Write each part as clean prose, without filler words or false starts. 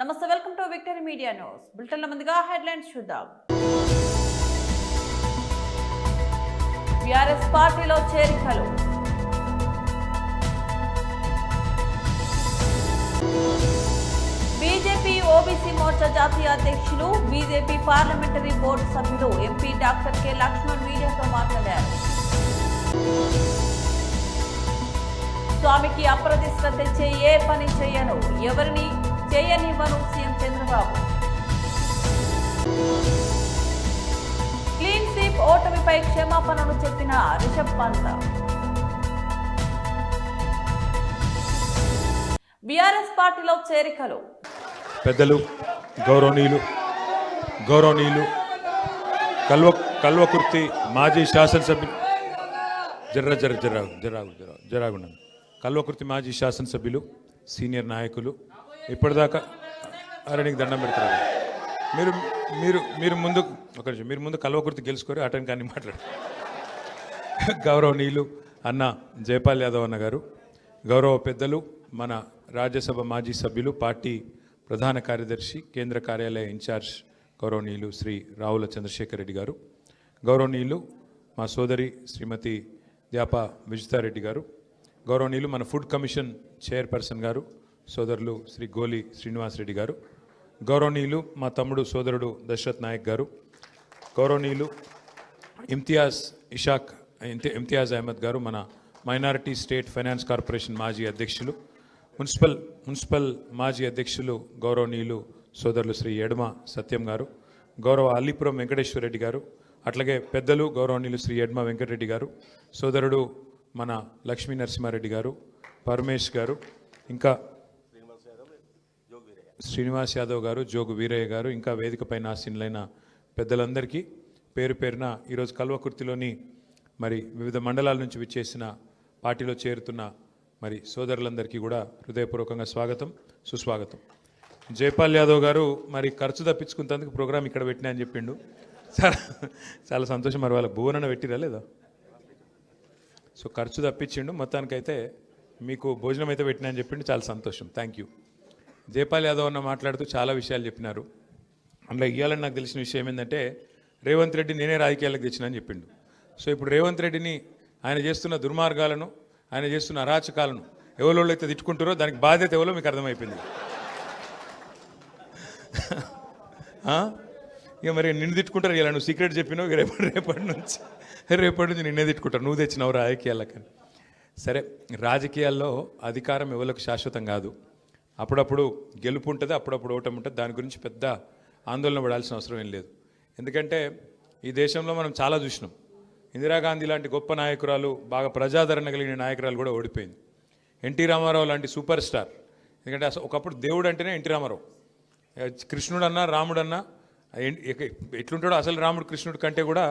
నమస్తే, welcome to Victory media news. బులెటిన్ల ముందుగా హెడ్లైన్స్ చూద్దాం. బీఆర్ఎస్ పార్టీలో చేరికలు. బీజేపీ ఓబీసీ మోర్చా జాతీయ అధ్యక్షులు, బీజేపీ పార్లమెంటరీ బోర్డు సభ్యులు ఎంపీ డాక్టర్ కె లక్ష్మణ్ మీడియాతో మాట్లాడారు. స్వామికి అప్రతిష్ట తెచ్చే ఏ పని చేయను, ఎవరిని చేయనివ్వను సీఎం చంద్రబాబు. క్లీన్ స్వీప్ ఓటమిపై క్షమాపణలు చెప్పిన రిషబ్ పంత్. బీఆర్ఎస్ పార్టీలో చేరికలు. పెద్దలు గౌరవనీయులు కల్వకుర్తి మాజీ శాసనసభ్యులు జరాగుండ కల్వకుర్తి మాజీ శాసనసభ్యులు, సీనియర్ నాయకులు, ఇప్పటిదాకా అరణికి దండం పెడతారు. మీరు ముందు కల్వకుర్తి గెలుచుకొని అటెండ్ కానీ మాట్లాడు. గౌరవనీయులు అన్న జయపాల్ యాదవ్ అన్న గారు, గౌరవ పెద్దలు మన రాజ్యసభ మాజీ సభ్యులు, పార్టీ ప్రధాన కార్యదర్శి, కేంద్ర కార్యాలయ ఇన్ఛార్జ్ గౌరవనీయులు శ్రీ రావుల చంద్రశేఖర్ రెడ్డి గారు, గౌరవనీయులు మా సోదరి శ్రీమతి ద్యాప విజితారెడ్డి గారు, గౌరవనీయులు మన ఫుడ్ కమిషన్ చైర్పర్సన్ గారు సోదరులు శ్రీ గోలి శ్రీనివాసరెడ్డి గారు, గౌరవనీయులు మా తమ్ముడు సోదరుడు దశరథ్ నాయక్ గారు, గౌరవనీయులు ఇమ్తియాజ్ అహ్మద్ గారు మన మైనారిటీ స్టేట్ ఫైనాన్స్ కార్పొరేషన్ మాజీ అధ్యక్షులు, మున్సిపల్ మాజీ అధ్యక్షులు గౌరవనీయులు సోదరులు శ్రీ ఎడమ సత్యం గారు, గౌరవ అల్లీపురం వెంకటేశ్వర రెడ్డి గారు, అట్లాగే పెద్దలు గౌరవనీయులు శ్రీ ఎడమ వెంకటరెడ్డి గారు, సోదరుడు మన లక్ష్మీ నరసింహారెడ్డి గారు, పరమేష్ గారు, ఇంకా శ్రీనివాస్ యాదవ్ గారు, జోగు వీరయ్య గారు, ఇంకా వేదికపైన ఆసీనులైన పెద్దలందరికీ పేరు పేరున ఈరోజు కల్వకుర్తిలోని మరి వివిధ మండలాల నుంచి విచ్చేసిన పార్టీలో చేరుతున్న మరి సోదరులందరికీ కూడా హృదయపూర్వకంగా స్వాగతం, సుస్వాగతం. జైపాల్ యాదవ్ గారు మరి ఖర్చు తప్పించుకున్నందుకు ప్రోగ్రాం ఇక్కడ పెట్టినా అని చెప్పిండు. చాలా సంతోషం. మరి వాళ్ళకి భువనన పెట్టిరా లేదా? సో ఖర్చు తప్పించిండు, మొత్తానికైతే మీకు భోజనం అయితే పెట్టినా అని చెప్పిండు. చాలా సంతోషం, థ్యాంక్ యూ. జైపాల్ యాదవ్ అన్న మాట్లాడుతూ చాలా విషయాలు చెప్పినారు. అందులో ఇవ్వాలని నాకు తెలిసిన విషయం ఏంటంటే, రేవంత్ రెడ్డి నేనే రాజకీయాలకు తెచ్చినా అని చెప్పిండు. సో ఇప్పుడు రేవంత్ రెడ్డిని ఆయన చేస్తున్న దుర్మార్గాలను, ఆయన చేస్తున్న అరాచకాలను ఎవరో అయితే తిట్టుకుంటారో దానికి బాధ్యత ఎవరో మీకు అర్థమైపోయింది. ఇక మరి నిన్ను తిట్టుకుంటారు. ఇలా నువ్వు సీక్రెట్ చెప్పినావు, రేపటి నుంచి నిన్నే తిట్టుకుంటారు, నువ్వు తెచ్చినావు రాజకీయాలకని. సరే, రాజకీయాల్లో అధికారం ఎవరికి శాశ్వతం కాదు. అప్పుడప్పుడు గెలుపు ఉంటుంది, అప్పుడప్పుడు ఓటమి ఉంటుంది. దాని గురించి పెద్ద ఆందోళన పడాల్సిన అవసరం ఏం లేదు. ఎందుకంటే ఈ దేశంలో మనం చాలా చూసినాం. ఇందిరాగాంధీ లాంటి గొప్ప నాయకురాలు, బాగా ప్రజాదరణ కలిగిన నాయకురాలు కూడా ఓడిపోయింది. ఎన్టీ రామారావు లాంటి సూపర్ స్టార్, ఎందుకంటే అసలు ఒకప్పుడు దేవుడు అంటేనే ఎన్టీ రామారావు. కృష్ణుడన్నా రాముడన్నా ఎట్లుంటాడో, అసలు రాముడు కృష్ణుడి కంటే కూడా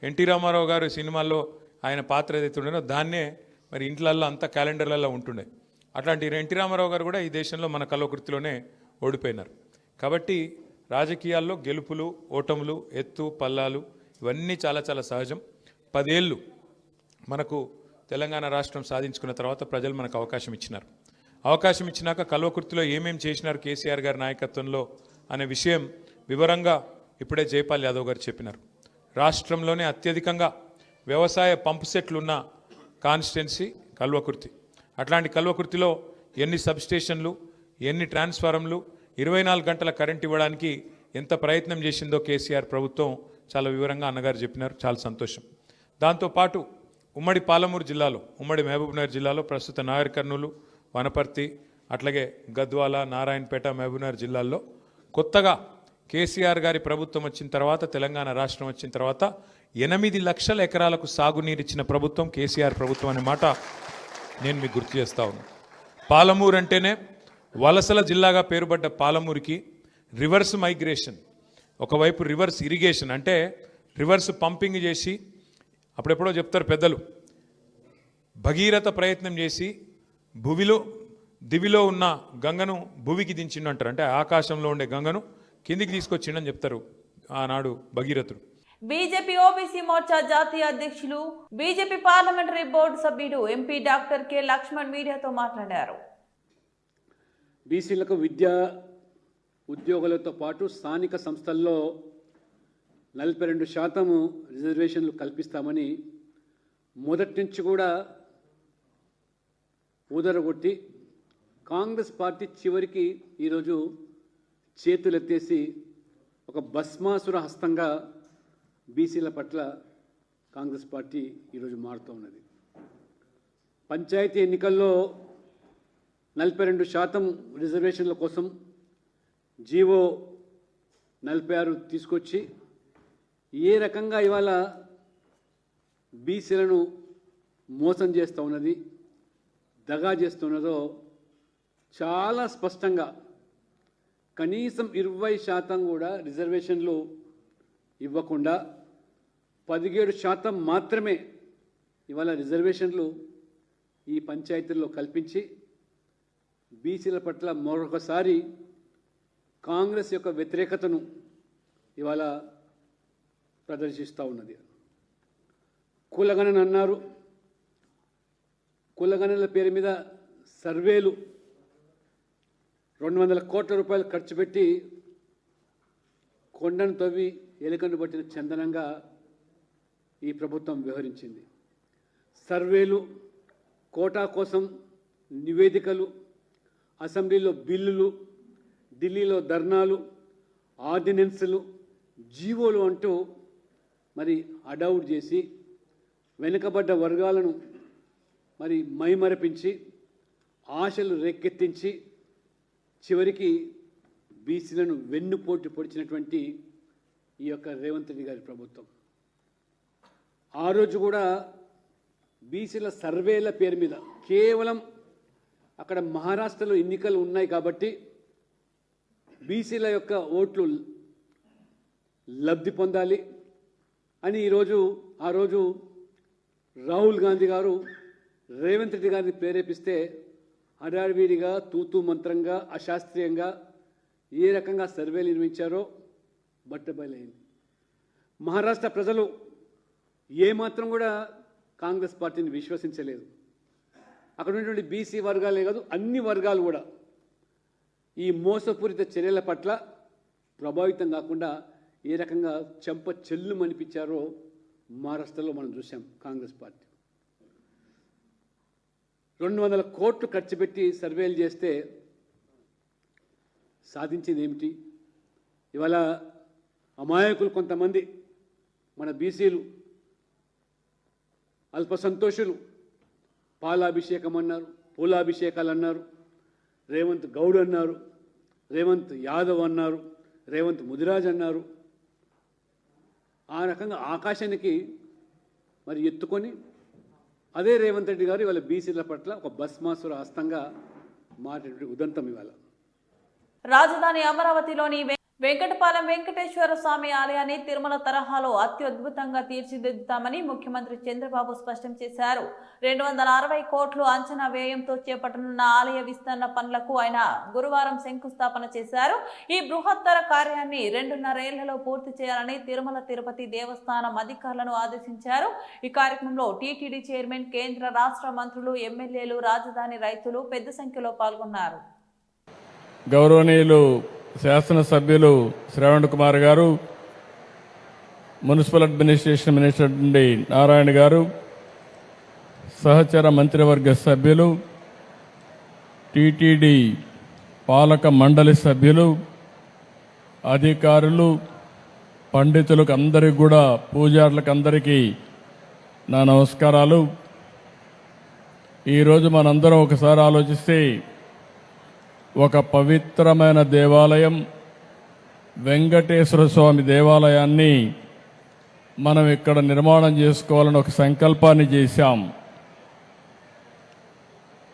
ఎన్టీ రామారావు గారు సినిమాల్లో ఆయన పాత్ర ఏదైతే ఉండేనో దాన్నే మరి ఇంట్లల్లో అంతా క్యాలెండర్లలో ఉంటుండే. అట్లాంటి ఎన్టీ రామారావు గారు కూడా ఈ దేశంలో మన కల్వకుర్తిలోనే ఓడిపోయినారు. కాబట్టి రాజకీయాల్లో గెలుపులు, ఓటములు, ఎత్తు పల్లాలు ఇవన్నీ చాలా చాలా సహజం. 10 ఏళ్ళు మనకు తెలంగాణ రాష్ట్రం సాధించుకున్న తర్వాత ప్రజలు మనకు అవకాశం ఇచ్చినారు. అవకాశం ఇచ్చినాక కల్వకుర్తిలో ఏమేమి చేసినారు కేసీఆర్ గారి నాయకత్వంలో అనే విషయం వివరంగా ఇప్పుడే జైపాల్ యాదవ్ గారు చెప్పినారు. రాష్ట్రంలోనే అత్యధికంగా వ్యవసాయ పంపు సెట్లు ఉన్న కాన్స్టిట్యున్సీ కల్వకుర్తి. అట్లాంటి కల్వకుర్తిలో ఎన్ని సబ్స్టేషన్లు, ఎన్ని ట్రాన్స్ఫారంలు, 24 గంటల కరెంట్ ఇవ్వడానికి ఎంత ప్రయత్నం చేసిందో కేసీఆర్ ప్రభుత్వం చాలా వివరంగా అన్నగారు చెప్పినారు. చాలా సంతోషం. దాంతోపాటు ఉమ్మడి పాలమూరు జిల్లాలో, ఉమ్మడి మహబూబ్నగర్ జిల్లాలో ప్రస్తుత నాగర్ కర్నూలు, వనపర్తి, అట్లాగే గద్వాల, నారాయణపేట, మహబూబ్నగర్ జిల్లాల్లో కొత్తగా కేసీఆర్ గారి ప్రభుత్వం వచ్చిన తర్వాత, తెలంగాణ రాష్ట్రం వచ్చిన తర్వాత 8 లక్షల ఎకరాలకు సాగునీరు ఇచ్చిన ప్రభుత్వం కేసీఆర్ ప్రభుత్వం అనే మాట నేను మీకు గుర్తు చేస్తా ఉన్నాను. పాలమూరు అంటేనే వలసల జిల్లాగా పేరుపడ్డ పాలమూరుకి రివర్స్ మైగ్రేషన్, ఒకవైపు రివర్స్ ఇరిగేషన్ అంటే రివర్స్ పంపింగ్ చేసి, అప్పుడెప్పుడో చెప్తారు పెద్దలు, భగీరథ ప్రయత్నం చేసి దివిలో ఉన్న గంగను భూమికి దించిండు అంటారు. అంటే ఆకాశంలో ఉండే గంగను కిందికి తీసుకొచ్చిండని చెప్తారు ఆనాడు భగీరథుడు. బీజేపీ ఓబీసీ మోర్చా జాతీయ అధ్యక్షులు, బీజేపీ పార్లమెంటరీ బోర్డు సభ్యుడు ఎంపీ డాక్టర్ కె లక్ష్మణ్ మీడియాతో మాట్లాడారు. బీసీలకు విద్య, ఉద్యోగులతో పాటు స్థానిక సంస్థల్లో 42% రిజర్వేషన్లు కల్పిస్తామని మొదటి నుంచి కూడా ఊదరగొట్టి కాంగ్రెస్ పార్టీ చివరికి ఈరోజు చేతులెత్తేసి ఒక భస్మాసుర హస్తంగా బీసీల పట్ల కాంగ్రెస్ పార్టీ ఈరోజు మారుతూ ఉన్నది. పంచాయతీ ఎన్నికల్లో 42% రిజర్వేషన్ల కోసం జీవో 46 తీసుకొచ్చి ఏ రకంగా ఇవాళ బీసీలను మోసం చేస్తూ ఉన్నది, దగా చేస్తున్నదో చాలా స్పష్టంగా కనీసం 20% కూడా రిజర్వేషన్లు ఇవ్వకుండా 17% మాత్రమే ఇవాళ రిజర్వేషన్లు ఈ పంచాయతీల్లో కల్పించి బీసీల పట్ల మరొకసారి కాంగ్రెస్ యొక్క వ్యతిరేకతను ఇవాళ ప్రదర్శిస్తూ ఉన్నది. కులగణన అన్నారు. కులగణనల పేరు మీద సర్వేలు 200 కోట్ల రూపాయలు ఖర్చు పెట్టి కొండను తవ్వి ఎలుకను పట్టిన చందనంగా ఈ ప్రభుత్వం వ్యవహరించింది. సర్వేలు, కోటా కోసం నివేదికలు, అసెంబ్లీలో బిల్లులు, ఢిల్లీలో ధర్నాలు, ఆర్డినెన్సులు, జీవోలు అంటూ మరి అడౌట్ చేసి వెనుకబడ్డ వర్గాలను మరి మైమరపించి ఆశలు రేకెత్తించి చివరికి బీసీలను వెన్నుపోటు పొడిచినటువంటి ఈ యొక్క రేవంత్ రెడ్డి గారి ప్రభుత్వం. ఆ రోజు కూడా బీసీల సర్వేల పేరు మీద కేవలం అక్కడ మహారాష్ట్రలో ఎన్నికలు ఉన్నాయి కాబట్టి బీసీల యొక్క ఓట్లు లబ్ధి పొందాలి అని ఆ రోజు రాహుల్ గాంధీ గారు రేవంత్ రెడ్డి గారిని ప్రేరేపిస్తే హడావిడిగా తూతూ మంత్రంగా అశాస్త్రీయంగా ఏ రకంగా సర్వేలు నిర్వహించారో బట్టబయలైంది. మహారాష్ట్ర ప్రజలు ఏమాత్రం కూడా కాంగ్రెస్ పార్టీని విశ్వసించలేదు. అక్కడ ఉన్నటువంటి బీసీ వర్గాలే కాదు అన్ని వర్గాలు కూడా ఈ మోసపూరిత చర్యల పట్ల ప్రభావితం కాకుండా ఏ రకంగా చెంప చెల్లు మనిపించారో మహారాష్ట్రలో మనం చూసాం. కాంగ్రెస్ పార్టీ 200 కోట్లు ఖర్చు పెట్టి సర్వేలు చేస్తే సాధించింది ఏమిటి? ఇవాళ అమాయకులు కొంతమంది మన బీసీలు అల్ప సంతోషులు పాలాభిషేకం అన్నారు, పూలాభిషేకాలు అన్నారు, రేవంత్ గౌడ్ అన్నారు, రేవంత్ యాదవ్ అన్నారు, రేవంత్ ముదిరాజ్ అన్నారు. ఆ రకంగా ఆకాశానికి మరి ఎత్తుకొని అదే రేవంత్ రెడ్డి గారు ఇవాళ బీసీల పట్ల ఒక భస్మాసుర హస్తంగా మాట్లాడే ఉదంతం ఇవాళ. రాజధాని అమరావతిలోని వెంకటపాలెం వెంకటేశ్వర స్వామి ఆలయాన్ని తిరుమల తరహాలో అత్యద్భుతంగా తీర్చిదిద్దుతామని ముఖ్యమంత్రి చంద్రబాబు స్పష్టం చేశారు. 260 కోట్లు అంచనా వ్యయంతో చేపట్టనున్న ఆలయ విస్తరణ పనులకు ఆయన గురువారం శంకుస్థాపన చేశారు. ఈ బృహత్తర కార్యాన్ని 2.5 ఏళ్లలో పూర్తి చేయాలని తిరుమల తిరుపతి దేవస్థానం అధికారులను ఆదేశించారు. ఈ కార్యక్రమంలో టీటీడీ చైర్మన్, కేంద్ర రాష్ట్ర మంత్రులు, ఎమ్మెల్యేలు, రాజధాని రైతులు పెద్ద సంఖ్యలో పాల్గొన్నారు. గౌరవనీయులు శాసనసభ్యులు శ్రవణ్ కుమార్ గారు, మున్సిపల్ అడ్మినిస్ట్రేషన్ మినిస్టర్ నుండి నారాయణ గారు, సహచర మంత్రివర్గ సభ్యులు, టీటీడీ పాలక మండలి సభ్యులు, అధికారులు, పండితులకు అందరికీ కూడా పూజారులకు అందరికీ నా నమస్కారాలు. ఈరోజు మనందరం ఒకసారి ఆలోచిస్తే ఒక పవిత్రమైన దేవాలయం వెంకటేశ్వర స్వామి దేవాలయాన్ని మనం ఇక్కడ నిర్మాణం చేసుకోవాలని ఒక సంకల్పాన్ని చేశాం.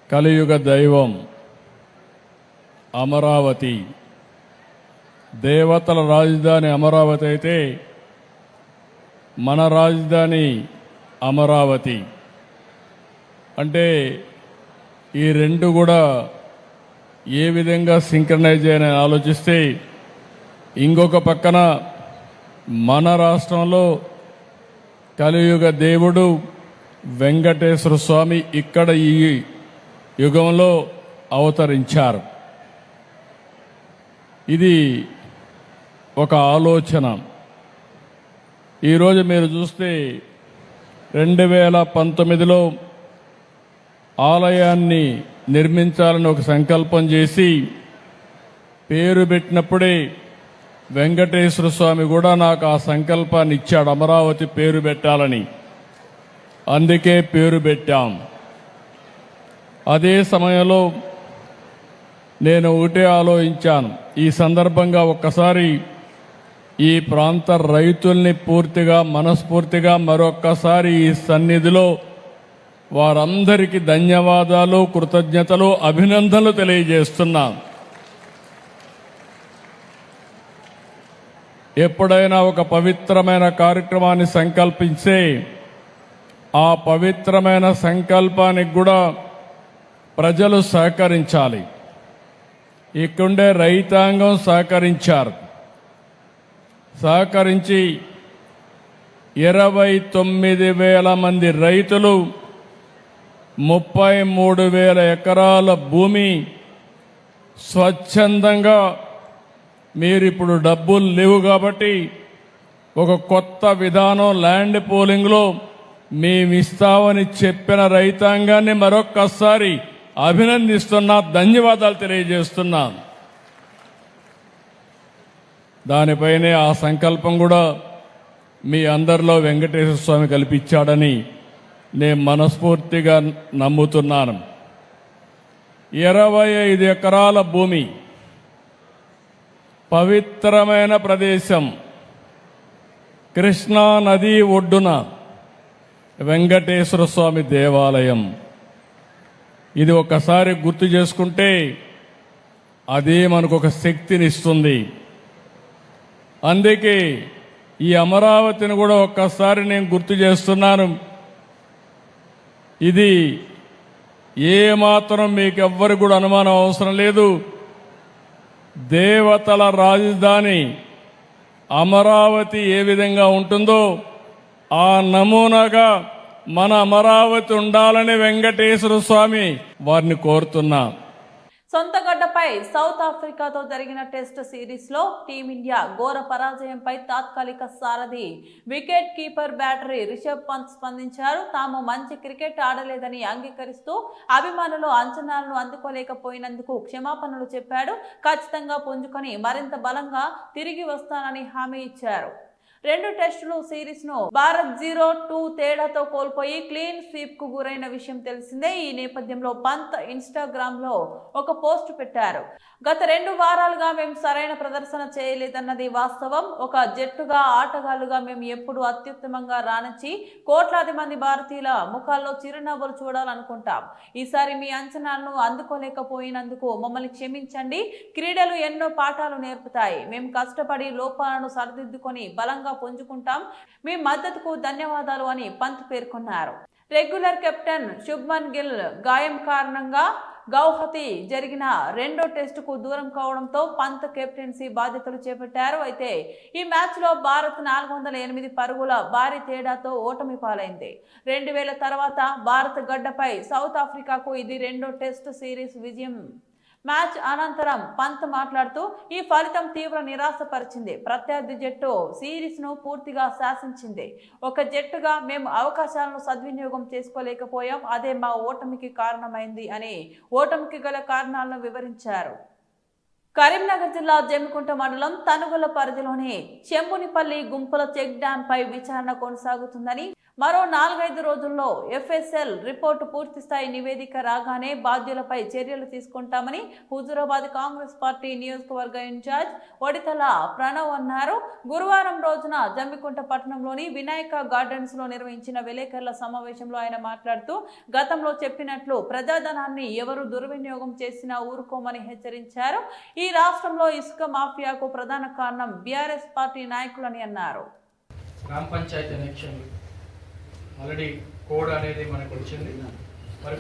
కలియుగ దైవం అమరావతి, దేవతల రాజధాని అమరావతి అయితే మన రాజధాని అమరావతి. అంటే ఈ రెండు కూడా ఏ విధంగా సింక్రనైజ్ అని ఆలోచిస్తే ఇంకొక పక్కన మన రాష్ట్రంలో కలియుగ దేవుడు వెంకటేశ్వర స్వామి ఇక్కడ ఈ యుగంలో అవతరించారు. ఇది ఒక ఆలోచన. ఈరోజు మీరు చూస్తే 2019లో ఆలయాన్ని నిర్మించాలని ఒక సంకల్పం చేసి పేరు పెట్టినప్పుడే వెంకటేశ్వర స్వామి కూడా నాకు ఆ సంకల్పాన్ని ఇచ్చాడు, అమరావతి పేరు పెట్టాలని. అందుకే పేరు పెట్టాం. అదే సమయంలో నేను ఒకటే ఆలోచించాను, ఈ సందర్భంగా ఒక్కసారి ఈ ప్రాంత రైతుల్ని పూర్తిగా మనస్ఫూర్తిగా మరొక్కసారి ఈ సన్నిధిలో వారందరికీ ధన్యవాదాలు, కృతజ్ఞతలు, అభినందనలు తెలియజేస్తున్నాను. ఎప్పుడైనా ఒక పవిత్రమైన కార్యక్రమాన్ని సంకల్పిస్తే ఆ పవిత్రమైన సంకల్పానికి కూడా ప్రజలు సహకరించాలి. ఇక్కడుండే రైతాంగం సహకరించి 29,000 మంది రైతులు 33,000 ఎకరాల భూమి స్వచ్ఛందంగా, మీరిప్పుడు డబ్బులు లేవు కాబట్టి ఒక కొత్త విధానం ల్యాండ్ పోలింగ్లో మేమిస్తామని చెప్పిన రైతాంగాన్ని మరొక్కసారి అభినందిస్తున్నా, ధన్యవాదాలు తెలియజేస్తున్నాను. దానిపైనే ఆ సంకల్పం కూడా మీ అందరిలో వెంకటేశ్వర స్వామి కల్పించాడని నేను మనస్ఫూర్తిగా నమ్ముతున్నాను. 25 ఎకరాల భూమి, పవిత్రమైన ప్రదేశం, కృష్ణా నది ఒడ్డున వెంకటేశ్వర స్వామి దేవాలయం. ఇది ఒకసారి గుర్తు చేసుకుంటే అదే మనకు ఒక శక్తినిస్తుంది. అందుకే ఈ అమరావతిని కూడా ఒక్కసారి నేను గుర్తు చేస్తున్నాను. ఇది ఏమాత్రం మీకు ఎవ్వరికి కూడా అనుమానం అవసరం లేదు. దేవతల రాజధాని అమరావతి ఏ విధంగా ఉంటుందో ఆ నమూనాగా మన అమరావతి ఉండాలని వెంకటేశ్వర స్వామి వారిని కోరుతున్నా. సొంత గడ్డపై సౌత్ ఆఫ్రికాతో జరిగిన టెస్ట్ సిరీస్ లో టీమిండియా ఘోర పరాజయంపై తాత్కాలిక సారథి wicket keeper batter Rishabh Pant స్పందించారు. తాము మంచి క్రికెట్ ఆడలేదని అంగీకరిస్తూ అభిమానులు అంచనాలను అందుకోలేకపోయినందుకు క్షమాపణలు చెప్పాడు. ఖచ్చితంగా పుంజుకొని మరింత బలంగా తిరిగి వస్తానని హామీ ఇచ్చారు. 2 టెస్టులు సిరీస్ ను భారత్ 0-2 తేడాతో కోల్పోయి క్లీన్ స్వీప్ కు గురైన విషయం తెలిసిందే. ఈ నేపథ్యంలో పంత్ ఇన్స్టాగ్రామ్ లో ఒక పోస్ట్ పెట్టారు. గత 2 వారాలుగా మేము సరైన ప్రదర్శన చేయలేదన్నది వాస్తవం. ఒక జట్టుగా ఆటగాళ్లుగా మేము ఎప్పుడు అత్యుత్తమంగా రాణించి కోట్లాది మంది భారతీయుల ముఖాల్లో చిరునవ్వులు చూడాలనుకుంటాం. ఈసారి మీ అంచనాలను అందుకోలేకపోయినందుకు మమ్మల్ని క్షమించండి. క్రీడలు ఎన్నో పాఠాలు నేర్పుతాయి. మేము కష్టపడి లోపాలను సరిదిద్దుకొని బలంగా పుంజుకుంటాం. మీ మద్దతుకు ధన్యవాదాలు అని పంత్ పేర్కొన్నారు. రెగ్యులర్ కెప్టెన్ శుభ్మన్ గిల్ గాయం కారణంగా గౌహతి జరిగిన 2వ టెస్టుకు దూరం కావడంతో పంత్ కెప్టెన్సీ బాధ్యతలు చేపట్టారు. అయితే ఈ మ్యాచ్ లో భారత్ 408 పరుగుల భారీ తేడాతో ఓటమి పాలైంది. 2000 తర్వాత భారత్ గడ్డపై సౌత్ ఆఫ్రికాకు ఇది 2వ టెస్ట్ సిరీస్ విజయం. మ్యాచ్ అనంతరం పంత్ మాట్లాడుతూ ఈ ఫలితం తీవ్ర నిరాశపరిచింది. ప్రత్యర్థి జట్టు సిరీస్ ను పూర్తిగా శాసించింది. ఒక జట్టుగా మేము అవకాశాలను సద్వినియోగం చేసుకోలేకపోయాం. అదే మా ఓటమికి కారణమైంది అని ఓటమికి గల కారణాలను వివరించారు. కరీంనగర్ జిల్లా జమ్మికుంట మండలం తనుగుల పరిధిలోని చెంబునిపల్లి గుంపుల చెక్ డ్యాం పై విచారణ కొనసాగుతుందని, మరో 4-5 రోజుల్లో ఎఫ్ఎస్ఎల్ రిపోర్టు పూర్తిస్థాయి నివేదిక రాగానే బాధ్యులపై చర్యలు తీసుకుంటామని హుజూరాబాద్ కాంగ్రెస్ పార్టీ నియోజకవర్గ ఇన్ఛార్జ్ ఒడితల ప్రణవ్ అన్నారు. గురువారం రోజున జమ్మికుంట పట్టణంలోని వినాయక గార్డెన్స్ లో నిర్వహించిన విలేకరుల సమావేశంలో ఆయన మాట్లాడుతూ గతంలో చెప్పినట్లు ప్రజాధనాన్ని ఎవరు దుర్వినియోగం చేసినా ఊరుకోమని హెచ్చరించారు. ఈ రాష్ట్రంలో ఇసుక మాఫియాకు ప్రధాన కారణం బీఆర్ఎస్ పార్టీ నాయకులని అన్నారు. గ్రామ పంచాయతీ ఎలక్షన్లు ఆల్రెడీ కోడ్ అనేది మనకు వచ్చింది. మరి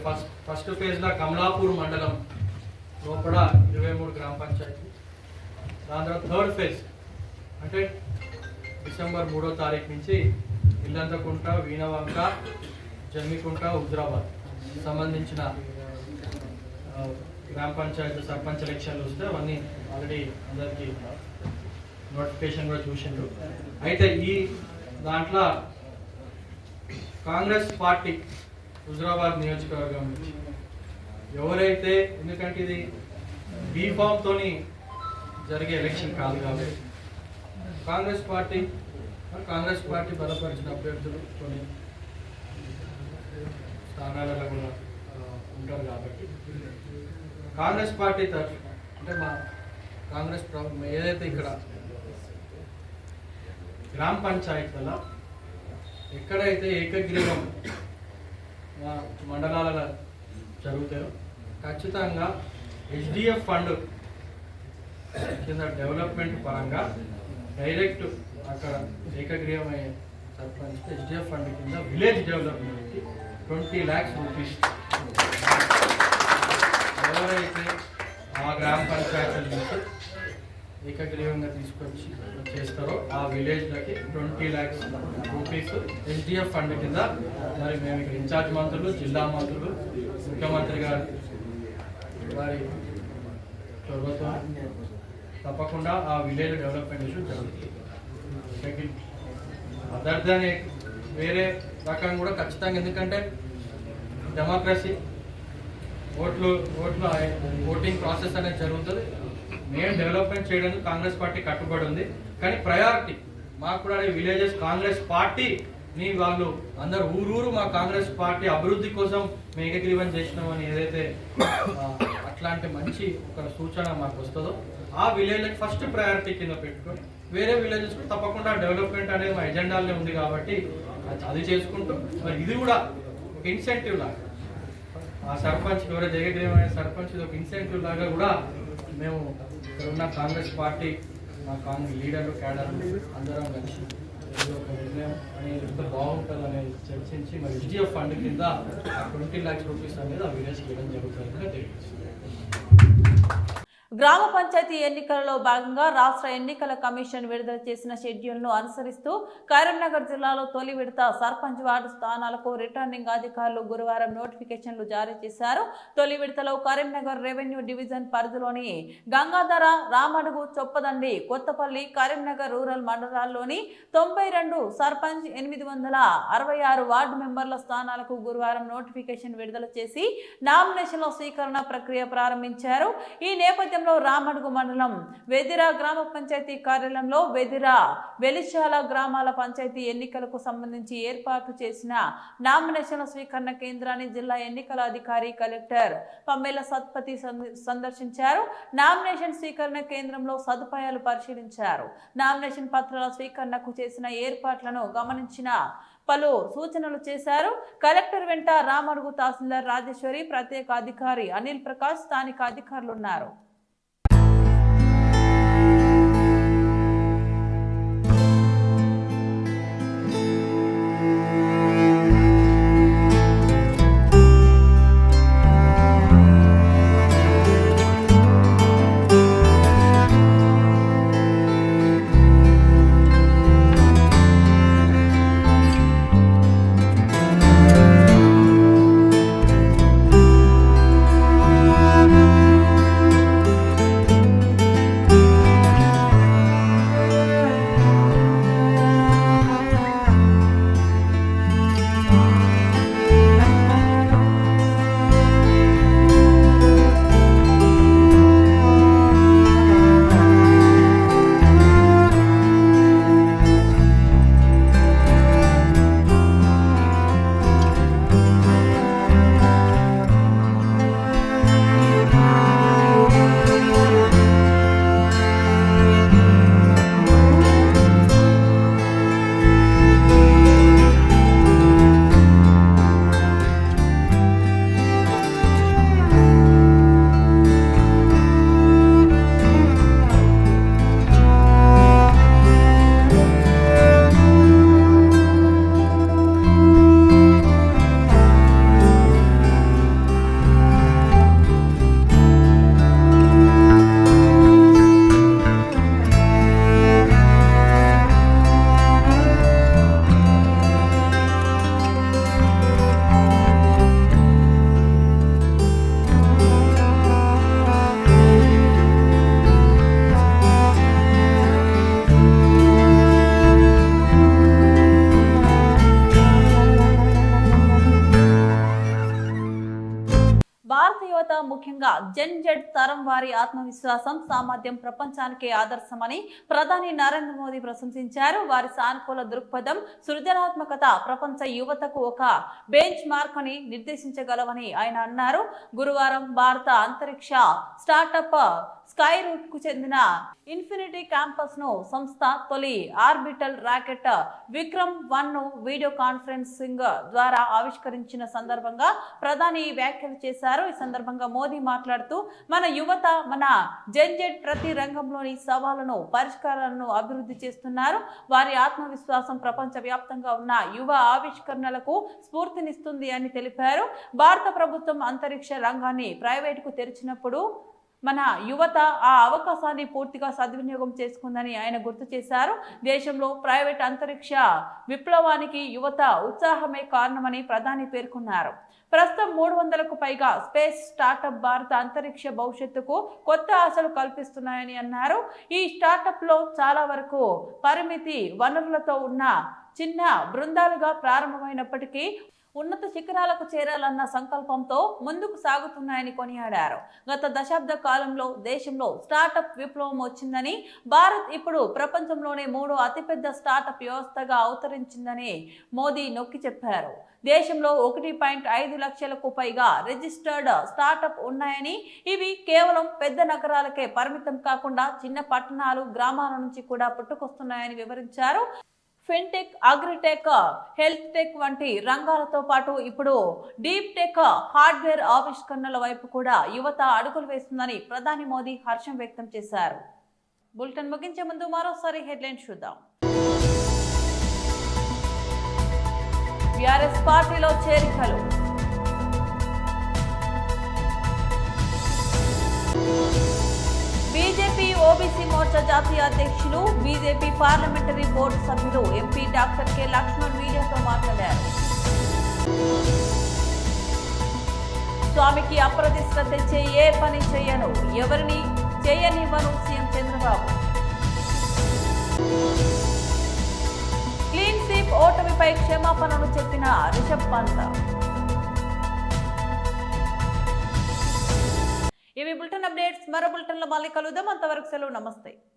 ఫస్ట్ ఫేజ్లో కమలాపూర్ మండలం లోపల 23 గ్రామ పంచాయతీ, దాని తర్వాత థర్డ్ ఫేజ్ అంటే డిసెంబర్ 3వ తారీఖు నుంచి ఇల్లంతకుంట, వీణవంక, జమ్మికుంట, హుజూరాబాద్ సంబంధించిన గ్రామ పంచాయతీ సర్పంచ్ ఎలక్షన్లు వస్తే అవన్నీ ఆల్రెడీ అందరికీ నోటిఫికేషన్ కూడా చూసిండ్రు. అయితే ఈ దాంట్లో కాంగ్రెస్ పార్టీ హుజురాబాద్ నియోజకవర్గం నుంచి ఎవరైతే, ఎందుకంటే ఇది బీఫామ్తోని జరిగే ఎలక్షన్ కాదు కాబట్టి కాంగ్రెస్ పార్టీ బలపరిచిన అభ్యర్థులు కొన్ని స్థానాలలో కూడా ఉంటారు కాబట్టి కాంగ్రెస్ పార్టీ తరఫు అంటే మా కాంగ్రెస్ ప్రభుత్వం ఏదైతే ఇక్కడ గ్రామ పంచాయతీల ఎక్కడైతే ఏకగ్రీవం మండలాలలో జరుగుతాయో ఖచ్చితంగా హెచ్డిఎఫ్ ఫండ్ కింద డెవలప్మెంట్ పరంగా డైరెక్ట్ అక్కడ ఏకగ్రీవమయ్యే సర్పంచ్ హెచ్డిఎఫ్ ఫండ్ కింద విలేజ్ డెవలప్మెంట్కి 20 lakhs రూపీస్ ఎవరైతే ఆ గ్రామ పంచాయతీల నుంచి ఏకగ్రీవంగా తీసుకొచ్చి చేస్తారో ఆ విలేజ్లకి 20 lakhs రూపీస్ హెచ్డిఎఫ్ ఫండ్ కింద మరి మేము ఇక్కడ ఇన్ఛార్జ్ మంత్రులు, జిల్లా మంత్రులు, ముఖ్యమంత్రి గారు వారి చొరవతో తప్పకుండా ఆ విలేజ్ డెవలప్మెంట్ ఇష్యూ జరుగుతుంది. అదర్ దాన్ వేరే రకంగా కూడా ఖచ్చితంగా, ఎందుకంటే డెమోక్రసీ ఓటింగ్ ప్రాసెస్ అనేది జరుగుతుంది. మెయిన్ డెవలప్మెంట్ చేయడానికి కాంగ్రెస్ పార్టీ కట్టుబడి ఉంది. కానీ ప్రయారిటీ మాకు కూడా విలేజెస్ కాంగ్రెస్ పార్టీని వాళ్ళు అందరు ఊరూరు మా కాంగ్రెస్ పార్టీ అభివృద్ధి కోసం మేము ఏకగ్రీవం చేసినామని ఏదైతే అట్లాంటి మంచి ఒక సూచన మాకు వస్తుందో ఆ విలేజ్కి ఫస్ట్ ప్రయారిటీ కింద పెట్టుకొని వేరే విలేజెస్కు తప్పకుండా డెవలప్మెంట్ అనేది మా ఎజెండాలో ఉంది కాబట్టి అది చేసుకుంటూ మరి ఇది కూడా ఒక ఇన్సెంటివ్ లాగా ఆ సర్పంచ్ ఎవరైతే ఏకగ్రీవమైన సర్పంచ్ ఇది ఒక ఇన్సెంటివ్ లాగా కూడా మేము ఇక్కడ ఉన్న కాంగ్రెస్ పార్టీ మా కాంగ్రెస్ లీడర్లు, క్యాడర్లు అందరం కలిసి ఒక నిర్ణయం అనేది ఎంత బాగుంటుంది అనేది చర్చించి మరి హెచ్డిఎఫ్ ఫండ్ కింద 20 lakhs రూపీస్ అనేది ఆ విలేజ్ చేయడం జరుగుతుందని తెలియజేస్తుంది. గ్రామ పంచాయతీ ఎన్నికలలో భాగంగా రాష్ట్ర ఎన్నికల కమిషన్ విడుదల చేసిన షెడ్యూల్ను అనుసరిస్తూ కరీంనగర్ జిల్లాలో తొలి విడత సర్పంచ్ వార్డు స్థానాలకు రిటర్నింగ్ అధికారులు గురువారం నోటిఫికేషన్లు జారీ చేశారు. తొలి విడతలో కరీంనగర్ రెవెన్యూ డివిజన్ పరిధిలోని గంగాధర, రామడుగు, చొప్పదండి, కొత్తపల్లి, కరీంనగర్ రూరల్ మండలాల్లోని 92 సర్పంచ్, 866 వార్డు మెంబర్ల స్థానాలకు గురువారం నోటిఫికేషన్ విడుదల చేసి నామినేషన్ల స్వీకరణ ప్రక్రియ ప్రారంభించారు. ఈ నేపథ్యంలో రామడుగు మండలం వెదిరా గ్రామ పంచాయతీ కార్యాలయంలో వెదిరా, వెలిశాల గ్రామాల పంచాయతీ ఎన్నికలకు సంబంధించి ఏర్పాటు చేసిన నామినేషన్ల స్వీకరణ కేంద్రాన్ని జిల్లా ఎన్నికల అధికారి కలెక్టర్ పమ్మేల సత్పతి సందర్శించారు. నామినేషన్ స్వీకరణ కేంద్రంలో సదుపాయాలు పరిశీలించారు. నామినేషన్ పత్రాల స్వీకరణకు చేసిన ఏర్పాట్లను గమనించిన పలు సూచనలు చేశారు. కలెక్టర్ వెంట రామడుగు తహసీల్దార్ రాజేశ్వరి, ప్రత్యేక అధికారి అనిల్ ప్రకాష్, స్థానిక అధికారులున్నారు. ముఖ్యంగా జెన్ జెడ్ తరం వారి ఆత్మవిశ్వాసం సామర్థ్యం ప్రపంచానికి ఆదర్శమని ప్రధాని నరేంద్ర మోదీ ప్రశంసించారు. వారి సానుకూల దృక్పథం, సృజనాత్మకత ప్రపంచ యువతకు ఒక బెంచ్ మార్క్ అని నిర్దేశించగలవని ఆయన అన్నారు. గురువారం భారత అంతరిక్ష స్టార్టప్ స్కై రూట్ కు చెందిన ఇన్ఫినిటీ క్యాంపస్ ను సంస్థ తొలి ఆర్బిటల్ రాకెట్ విక్రమ్-1 ను వీడియో కాన్ఫరెన్సింగ్ ద్వారా ఆవిష్కరించిన సందర్భంగా ప్రధాని ఈ వ్యాఖ్యలు చేశారు. ఈ సందర్భంగా మోదీ మాట్లాడుతూ, మన యువత మన జెన్ జెడ్ ప్రతి రంగంలోని సవాళ్లను పరిష్కారాలను అభివృద్ధి చేస్తున్నారు. వారి ఆత్మవిశ్వాసం ప్రపంచ వ్యాప్తంగా ఉన్న యువ ఆవిష్కరణలకు స్ఫూర్తినిస్తుంది అని తెలిపారు. భారత ప్రభుత్వం అంతరిక్ష రంగాన్ని ప్రైవేటుకు తెరిచినప్పుడు మన యువత ఆ అవకాశాన్ని పూర్తిగా సద్వినియోగం చేసుకుందని ఆయన గుర్తు చేశారు. దేశంలో ప్రైవేట్ అంతరిక్ష విప్లవానికి యువత ఉత్సాహమే కారణమని ప్రధాని పేర్కొన్నారు. ప్రస్తుతం 300కు పైగా స్పేస్ స్టార్టప్ భారత అంతరిక్ష భవిష్యత్తుకు కొత్త ఆశలు కల్పిస్తున్నాయని అన్నారు. ఈ స్టార్టప్ లో చాలా వరకు పరిమితి వనరులతో ఉన్న చిన్న బృందాలుగా ప్రారంభమైనప్పటికీ ఉన్నత శిఖరాలకు చేరాలన్న సంకల్పంతో ముందుకు సాగుతున్నాయని కొనియాడారు. గత దశాబ్ద కాలంలో దేశంలో స్టార్టప్ విప్లవం వచ్చిందని, భారత్ ఇప్పుడు ప్రపంచంలోనే 3వ అతిపెద్ద స్టార్టప్ వ్యవస్థగా అవతరించిందని మోదీ నొక్కి చెప్పారు. దేశంలో 1.5 లక్షలకు పైగా రిజిస్టర్డ్ స్టార్టప్ ఉన్నాయని, ఇవి కేవలం పెద్ద నగరాలకే పరిమితం కాకుండా చిన్న పట్టణాలు, గ్రామాల నుంచి కూడా పుట్టుకొస్తున్నాయని వివరించారు. ఫిన్టెక్, అగ్రిటెక్, హెల్త్ టెక్ వంటి రంగాలతో పాటు ఇప్పుడు డీప్ టెక్, హార్డ్వేర్ ఆవిష్కరణల వైపు కూడా యువత అడుగులు వేస్తుందని ప్రధాని మోదీ హర్షం వ్యక్తం చేశారు. బులెటిన్ ముగించే ముందు మరోసారి హెడ్లైన్స్ చూద్దాం. బీఆర్ఎస్ పార్టీలో చేరికలు. బీజేపీ ఓబీసీ మోర్చా జాతీయ అధ్యక్షులు, బీజేపీ పార్లమెంటరీ బోర్డు సభ్యులు ఎంపీ డాక్టర్ కె లక్ష్మణ్ మీడియాతో మాట్లాడారు. స్వామికి అప్రతిష్ట తెచ్చే ఏ పని చేయను, ఎవరిని చేయనివ్వను సీఎం చంద్రబాబు. క్లీన్ స్వీప్ ఓటమిపై క్షమాపణలు చెప్పిన రిషబ్ పంత్. ఇవి బులెటిన్ అప్డేట్స్. మరో బులెటిన్లో మళ్ళీ కలుద్దాం. అంతవరకు సెలవు. నమస్తే.